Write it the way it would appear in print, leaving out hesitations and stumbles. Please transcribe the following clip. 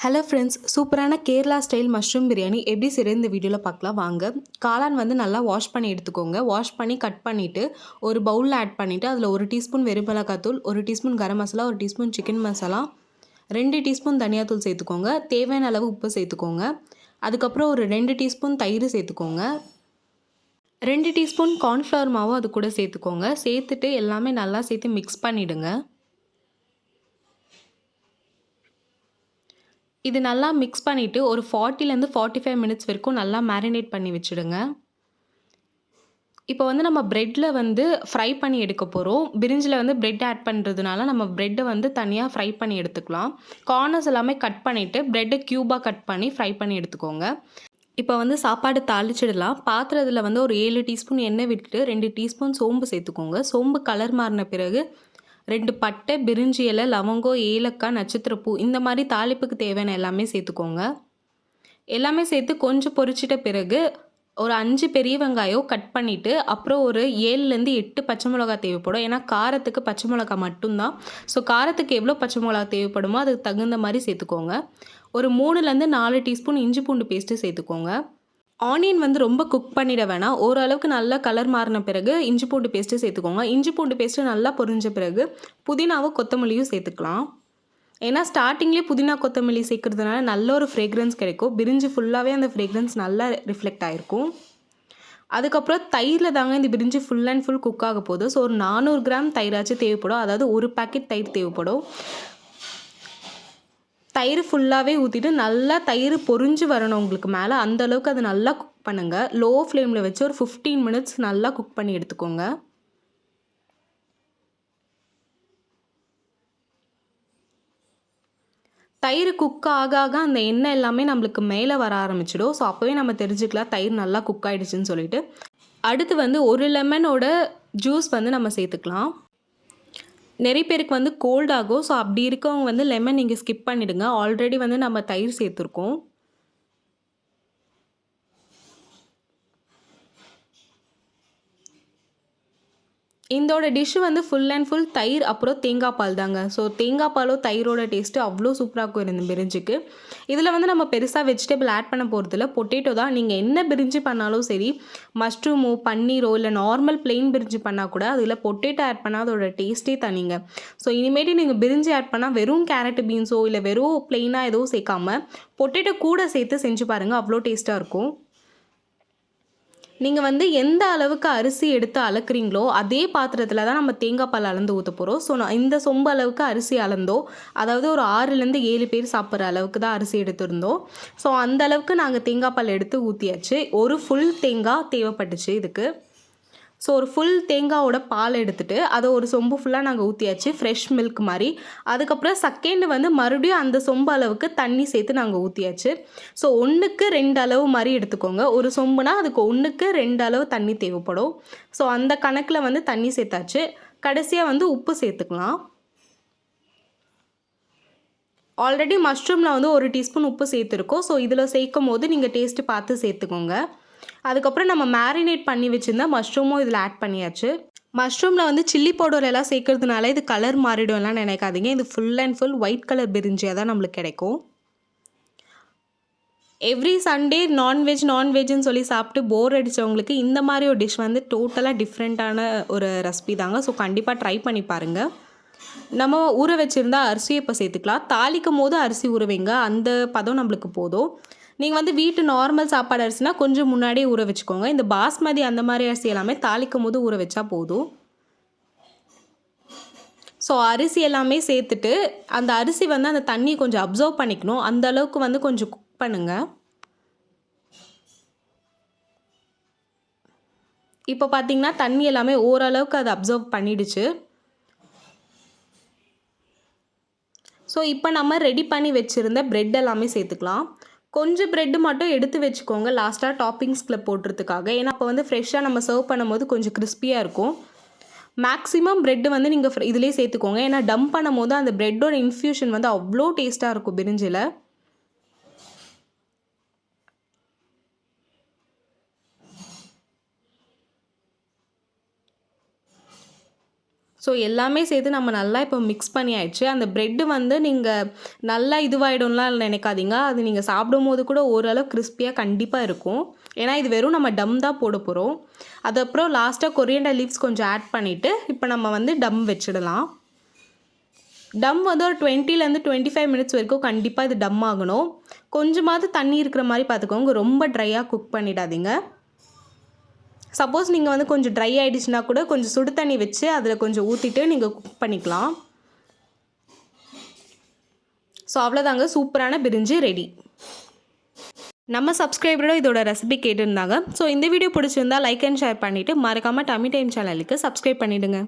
Hello friends, சூப்பரான Kerala style mushroom biryani எப்படி செய்கிறது இந்த வீடியோவில் பார்க்கலாம் வாங்க. காளான் வந்து நல்லா வாஷ் பண்ணி எடுத்துக்கோங்க. வாஷ் பண்ணி கட் பண்ணிவிட்டு ஒரு பவுலில் ஆட் பண்ணிவிட்டு அதில் 1 டீஸ்பூன் வெறும் மிளகாத்தூள், 1 teaspoon garam masala, 1 teaspoon chicken masala, 2 teaspoon தனியாத்தூள் சேர்த்துக்கோங்க. தேவையான அளவு உப்பு சேர்த்துக்கோங்க. அதுக்கப்புறம் ஒரு 2 டீஸ்பூன் தயிர் சேர்த்துக்கோங்க. 2 டீஸ்பூன் கார்ன்ஃப்ளவர் மாவும் அது கூட சேர்த்துக்கோங்க. சேர்த்துட்டு எல்லாமே நல்லா சேர்த்து மிக்ஸ் பண்ணிவிடுங்க. இது நல்லா மிக்ஸ் பண்ணிவிட்டு ஒரு 40லேருந்து 45 மினிட்ஸ் வரைக்கும் நல்லா மேரினேட் பண்ணி வச்சுடுங்க. இப்போ வந்து நம்ம ப்ரெட்டில் வந்து ஃப்ரை பண்ணி எடுக்க போகிறோம். பிரிஞ்சில் வந்து ப்ரெட் ஆட் பண்ணுறதுனால நம்ம ப்ரெட்டை வந்து தனியாக ஃப்ரை பண்ணி எடுத்துக்கலாம். கார்னர்ஸ் எல்லாமே கட் பண்ணிவிட்டு ப்ரெட்டை க்யூபாக கட் பண்ணி ஃப்ரை பண்ணி எடுத்துக்கோங்க. இப்போ வந்து சாப்பாடு தாளிச்சிடலாம். பாத்திரத்தில் வந்து ஒரு 7 டீஸ்பூன் எண்ணெய் விட்டுட்டு 2 டீஸ்பூன் சோம்பு சேர்த்துக்கோங்க. சோம்பு கலர் மாறின பிறகு 2 பட்டை, பிரிஞ்சி இலை, லவங்கம், ஏலக்காய், நட்சத்திரப்பூ இந்த மாதிரி தாளிப்புக்கு தேவையான எல்லாமே சேர்த்துக்கோங்க. எல்லாமே சேர்த்து கொஞ்சம் பொரிச்சிட்ட பிறகு ஒரு 5 பெரிய வெங்காயம் கட் பண்ணிவிட்டு அப்புறம் ஒரு 7லேருந்து 8 பச்சை மிளகா தேவைப்படும். ஏன்னா காரத்துக்கு பச்சை மிளகா மட்டும்தான். ஸோ காரத்துக்கு எவ்வளோ பச்சை மிளகா தேவைப்படுமோ அதுக்கு தகுந்த மாதிரி சேர்த்துக்கோங்க. ஒரு 3லேருந்து 4 டீஸ்பூன் இஞ்சி பூண்டு பேஸ்ட்டு சேர்த்துக்கோங்க. ஆனியன் வந்து ரொம்ப குக் பண்ணிட வேணாம். ஓரளவுக்கு நல்லா கலர் மாறின பிறகு இஞ்சி பூண்டு பேஸ்ட்டு சேர்த்துக்கோங்க. இஞ்சி பூண்டு பேஸ்ட்டு நல்லா பொரிஞ்ச பிறகு புதினாவும் கொத்தமல்லியும் சேர்த்துக்கலாம். ஏன்னா ஸ்டார்டிங்லேயே புதினா கொத்தமல்லி சேர்க்கறதுனால நல்ல ஒரு ஃப்ரேக்ரன்ஸ் கிடைக்கும். பிரிஞ்சி ஃபுல்லாகவே அந்த ஃப்ரேக்ரன்ஸ் நல்லா ரிஃப்ளெக்ட் ஆகிருக்கும். அதுக்கப்புறம் தயிரில் தாங்க இந்த பிரிஞ்சி ஃபுல் அண்ட் ஃபுல் குக் ஆக போகுது. ஸோ ஒரு 400 கிராம் தயிராச்சும் தேவைப்படும். அதாவது ஒரு பாக்கெட் தயிர் தேவைப்படும். தயிர் ஃபுல்லாகவே ஊற்றிட்டு நல்லா தயிர் பொரிஞ்சு வரணும் உங்களுக்கு மேலே. அந்தளவுக்கு அது நல்லா குக் பண்ணுங்கள். லோ ஃப்ளேமில் வச்சு ஒரு 15 மினிட்ஸ் நல்லா குக் பண்ணி எடுத்துக்கோங்க. தயிர் குக் ஆக ஆக அந்த எண்ணெய் எல்லாமே நம்மளுக்கு மேலே வர ஆரம்பிச்சிடும். ஸோ அப்போவே நம்ம தெரிஞ்சுக்கலாம் தயிர் நல்லா குக் ஆகிடுச்சின்னு சொல்லிட்டு. அடுத்து வந்து ஒரு லெமனோட ஜூஸ் வந்து நம்ம சேர்த்துக்கலாம். நிறைய பேருக்கு வந்து கோல்ட் ஆகும். ஸோ அப்படி இருக்கவங்க வந்து லெமன் நீங்கள் ஸ்கிப் பண்ணிவிடுங்க. ஆல்ரெடி வந்து நம்ம தயிர் சேர்த்துருக்கோம். இதோட டிஷ்ஷு வந்து ஃபுல் அண்ட் ஃபுல் தயிர் அப்புறம் தேங்காய் பால் தாங்க. ஸோ தேங்காய் பாலோ தயிரோட டேஸ்ட்டு அவ்வளோ சூப்பராக இருக்கும் இந்த பிரிஞ்சிக்கு. இதில் வந்து நம்ம பெருசாக வெஜிடபிள் ஆட் பண்ண போகிறதில்ல. பொட்டேட்டோ தான். நீங்கள் என்ன பிரிஞ்சி பண்ணாலும் சரி, மஷ்ரூமோ பன்னீரோ இல்லை நார்மல் பிளெயின் பிரிஞ்சி பண்ணால் கூட அதில் பொட்டேட்டோ ஆட் பண்ணால் அதோட டேஸ்ட்டே தனிங்க. ஸோ இனிமேட்டு நீங்கள் பிரிஞ்சி ஆட் பண்ணால் வெறும் கேரட் பீன்ஸோ இல்லை வெறும் பிளெயினாக எதுவும் சேர்க்காம பொட்டேட்டோ கூட சேர்த்து செஞ்சு பாருங்கள். அவ்வளோ டேஸ்ட்டாக இருக்கும். நீங்கள் வந்து எந்த அளவுக்கு அரிசி எடுத்து அளக்குறீங்களோ அதே பாத்திரத்தில் தான் நம்ம தேங்காய் பால் அளந்து ஊற்ற போகிறோம். ஸோ நான் இந்த சொம்பு அளவுக்கு அரிசி அளந்தோ, அதாவது ஒரு 6லேருந்து 7 பேர் சாப்பிட்ற அளவுக்கு தான் அரிசி எடுத்திருந்தோம். ஸோ அந்த அளவுக்கு நாங்கள் தேங்காய் பால் எடுத்து ஊற்றியாச்சு. ஒரு ஃபுல் தேங்காய் தேவைப்பட்டுச்சு இதுக்கு. ஸோ ஒரு ஃபுல் தேங்காயோட பால் எடுத்துகிட்டு அதை ஒரு சொம்பு ஃபுல்லாக நாங்கள் ஊற்றியாச்சு, ஃப்ரெஷ் மில்க் மாதிரி. அதுக்கப்புறம் செகண்டு வந்து மறுபடியும் அந்த சொம்பு அளவுக்கு தண்ணி சேர்த்து நாங்கள் ஊற்றியாச்சு. ஸோ 1க்கு 2 அளவு மாதிரி எடுத்துக்கோங்க. ஒரு சொம்புனா அதுக்கு 1க்கு 2 அளவு தண்ணி தேவைப்படும். ஸோ அந்த கணக்கில் வந்து தண்ணி சேர்த்தாச்சு. கடைசியாக வந்து உப்பு சேர்த்துக்கலாம். ஆல்ரெடி மஷ்ரூமில் வந்து 1 டீஸ்பூன் உப்பு சேர்த்துருக்கோம். ஸோ இதில் சேர்க்கும் போது நீங்கள் டேஸ்ட்டு பார்த்து சேர்த்துக்கோங்க. அதுக்கப்புறம் நம்ம மேரினேட் பண்ணி வச்சுருந்தா மஷ்ரூமும் இதில் ஆட் பண்ணியாச்சு. மஷ்ரூமில் வந்து சில்லி பவுடர் எல்லாம் சேர்க்கறதுனால இது கலர் மாறிடும்லாம் நினைக்காதீங்க. இது full and full white colour பிரிஞ்சியாக தான் நம்மளுக்கு கிடைக்கும். எவ்ரி சண்டே நான்வெஜ்னு சொல்லி சாப்பிட்டு போர் அடித்தவங்களுக்கு இந்த மாதிரி ஒரு டிஷ் வந்து டோட்டலாக டிஃப்ரெண்ட்டான ஒரு ரெசிபி தாங்க. ஸோ கண்டிப்பாக ட்ரை பண்ணி பாருங்கள். நம்ம ஊற வச்சுருந்தா அரிசியை இப்போ சேர்த்துக்கலாம். தாளிக்கும் போது அரிசி ஊற வைங்க. அந்த பதம் நம்மளுக்கு போதும். நீங்கள் வந்து வீட்டு நார்மல் சாப்பாடு அரிசினா கொஞ்சம் முன்னாடியே ஊற வச்சுக்கோங்க. இந்த பாஸ்மதி அந்த மாதிரி அரிசி எல்லாமே தாளிக்கும் போது ஊற வச்சா போதும். ஸோ அரிசி எல்லாமே சேர்த்துட்டு அந்த அரிசி வந்து அந்த தண்ணி கொஞ்சம் அப்சர்வ் பண்ணிக்கணும். அந்த அளவுக்கு வந்து கொஞ்சம் குக் பண்ணுங்கள். இப்போ பார்த்தீங்கன்னா தண்ணி எல்லாமே ஓரளவுக்கு அது அப்சர்வ் பண்ணிடுச்சு. ஸோ இப்போ நம்ம ரெடி பண்ணி வச்சுருந்த ப்ரெட் எல்லாமே சேர்த்துக்கலாம். கொஞ்சம் ப்ரெட்டு மட்டும் எடுத்து வச்சுக்கோங்க லாஸ்ட்டாக டாப்பிங்ஸ்கில் போடுறதுக்காக. ஏன்னா அப்போ வந்து ஃப்ரெஷ்ஷாக நம்ம சர்வ் பண்ணும்போது கொஞ்சம் கிறிஸ்பியாக இருக்கும். மேக்ஸிமம் ப்ரெட்டு வந்து நீங்கள் இதிலே சேர்த்துக்கோங்க. ஏன்னா டம்ப் பண்ணும் போது அந்த ப்ரெட்டோட இன்ஃப்யூஷன் வந்து அவ்வளோ டேஸ்ட்டாக இருக்கும் பிரிஞ்சில். ஸோ எல்லாமே சேர்த்து நம்ம நல்லா இப்போ மிக்ஸ் பண்ணியாயிடுச்சு. அந்த பிரெட்டு வந்து நீங்கள் நல்லா இதுவாயிடும்லாம் நினைக்காதீங்க. அது நீங்கள் சாப்பிடும்போது கூட ஓரளவு கிறிஸ்பியாக கண்டிப்பாக இருக்கும். ஏன்னா இது வெறும் நம்ம டம் தான் போட போகிறோம். அதுக்கப்புறம் லாஸ்ட்டாக கொரியண்டர் லீவ்ஸ் கொஞ்சம் ஆட் பண்ணிவிட்டு இப்போ நம்ம வந்து டம் வச்சிடலாம். டம் வந்து ஒரு 20லேருந்து 25 மினிட்ஸ் வரைக்கும் கண்டிப்பாக இது டம் ஆகணும். கொஞ்சமாவது தண்ணி இருக்கிற மாதிரி பார்த்துக்கோங்க. ரொம்ப ட்ரையாக குக் பண்ணிடாதீங்க. சப்போஸ் நீங்கள் வந்து கொஞ்சம் ட்ரை ஆகிடுச்சுன்னா கூட கொஞ்சம் சுடு தண்ணி வச்சு அதில் கொஞ்சம் ஊற்றிட்டு நீங்கள் குக் பண்ணிக்கலாம். ஸோ அவ்வளோதாங்க, சூப்பரான பிரிஞ்சி ரெடி. நம்ம சப்ஸ்கிரைபரோட இதோட ரெசிபி கேட்டிருந்தாங்க. ஸோ இந்த வீடியோ பிடிச்சிருந்தா லைக் அண்ட் ஷேர் பண்ணிவிட்டு மறக்காமல் டம்மி டைம் சேனலுக்கு சப்ஸ்கிரைப் பண்ணிவிடுங்க.